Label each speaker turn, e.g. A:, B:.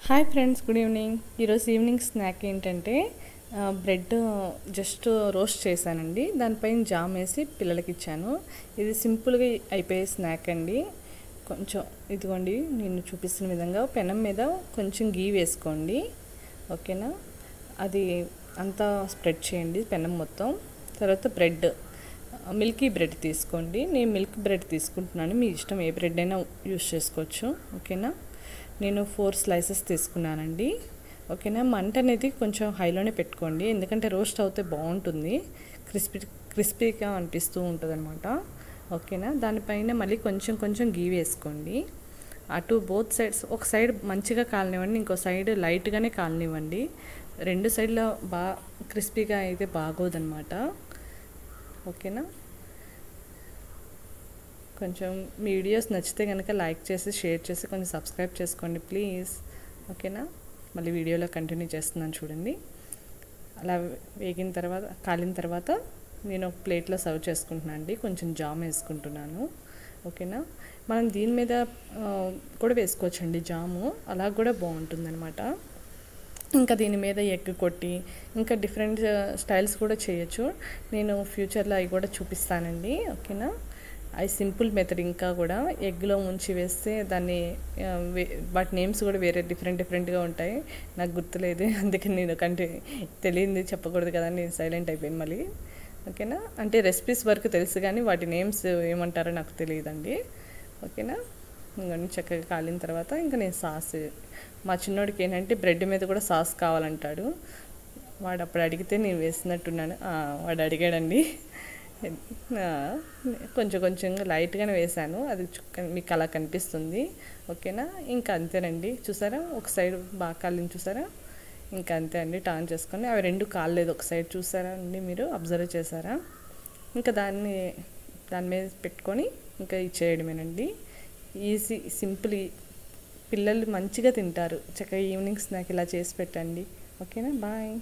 A: Hi friends, good evening. ఈరోజు evening snack ఏంటంటే bread just roast చేశానండి. దానిపైన జామ్ వేసి పిల్లలకి ఇచ్చాను. ఇది సింపుల్గా అయిపోయే స్నాక్ అండి. కొంచెం ఇదిగోండి, నేను చూపిస్తున్న విధంగా పెనం మీద కొంచెం గీ వేసుకోండి. ఓకేనా, అది అంతా స్ప్రెడ్ చేయండి పెనం మొత్తం. తర్వాత బ్రెడ్, మిల్కీ బ్రెడ్ తీసుకోండి. నేను మిల్క్ బ్రెడ్ తీసుకుంటున్నాను, మీ ఇష్టం ఏ బ్రెడ్ అయినా యూస్ చేసుకోవచ్చు. ఓకేనా, నేను 4 స్లైసెస్ తీసుకున్నానండి. ఓకేనా, మంట అనేది కొంచెం హైలోనే పెట్టుకోండి, ఎందుకంటే రోస్ట్ అవుతే బాగుంటుంది, క్రిస్పీగా అనిపిస్తూ ఉంటుంది అనమాట. ఓకేనా, దానిపైన మళ్ళీ కొంచెం గీ వేసుకోండి. అటు బోత్ సైడ్స్, ఒక సైడ్ మంచిగా కాలనివ్వండి, ఇంకో సైడ్ లైట్గానే కాలనివ్వండి. రెండు సైడ్ల బాగా క్రిస్పీగా అయితే బాగోదన్నమాట. ఓకేనా, కొంచెం మీ వీడియోస్ నచ్చితే కనుక లైక్ చేసి షేర్ చేసి కొంచెం సబ్స్క్రైబ్ చేసుకోండి ప్లీజ్. ఓకేనా, మళ్ళీ వీడియోలో కంటిన్యూ చేస్తున్నాను చూడండి. అలా వేగిన తర్వాత, కాలిన తర్వాత నేను ఒక ప్లేట్లో సర్వ్ చేసుకుంటున్నాను అండి. కొంచెం జామ్ వేసుకుంటున్నాను. ఓకేనా, మనం దీని మీద కూడా వేసుకోవచ్చండి జాము, అలా కూడా బాగుంటుందన్నమాట. ఇంకా దీని మీద ఎగ్ కొట్టి ఇంకా డిఫరెంట్ స్టైల్స్ కూడా చేయొచ్చు. నేను ఫ్యూచర్లో అవి కూడా చూపిస్తానండి. ఓకేనా, అది సింపుల్ మెథడ్. ఇంకా కూడా ఎగ్లో ముంచి వేస్తే దాన్ని వాటి నేమ్స్ కూడా వేరే డిఫరెంట్గా ఉంటాయి, నాకు గుర్తులేదు, అందుకని నేను తెలియంది చెప్పకూడదు కదా, నేను సైలెంట్ అయిపోయాను మళ్ళీ. ఓకేనా, అంటే రెసిపీస్ వరకు తెలుసు కానీ వాటి నేమ్స్ ఏమంటారో నాకు తెలియదండి. ఓకేనా, ఇంకా చక్కగా కాలిన తర్వాత ఇంకా నేను సాస్, మా చిన్నోడికి ఏంటంటే బ్రెడ్ మీద కూడా సాస్ కావాలంటాడు. వాడు అప్పుడు అడిగితే నేను వేసినట్టున్నాను. వాడు అడిగాడండి. కొంచెంగా లైట్గానే వేసాను, అది మీకు అలా కనిపిస్తుంది. ఓకేనా, ఇంకా అంతేనండి. చూసారా, ఒక సైడ్ బాగా కాలింది చూసారా, ఇంకా అంతే అండి. టర్న్ చేసుకొని అవి రెండు కాలేదు, ఒక సైడ్ చూసారా అండి, మీరు అబ్జర్వ్ చేశారా. ఇంకా దాని మీద పెట్టుకొని ఇంకా ఇచ్చేయడమేనండి. ఈజీ, సింపుల్, పిల్లలు మంచిగా తింటారు. చక్కగా ఈవినింగ్ స్నాక్ ఇలా చేసి పెట్టండి. ఓకేనా, బాయ్.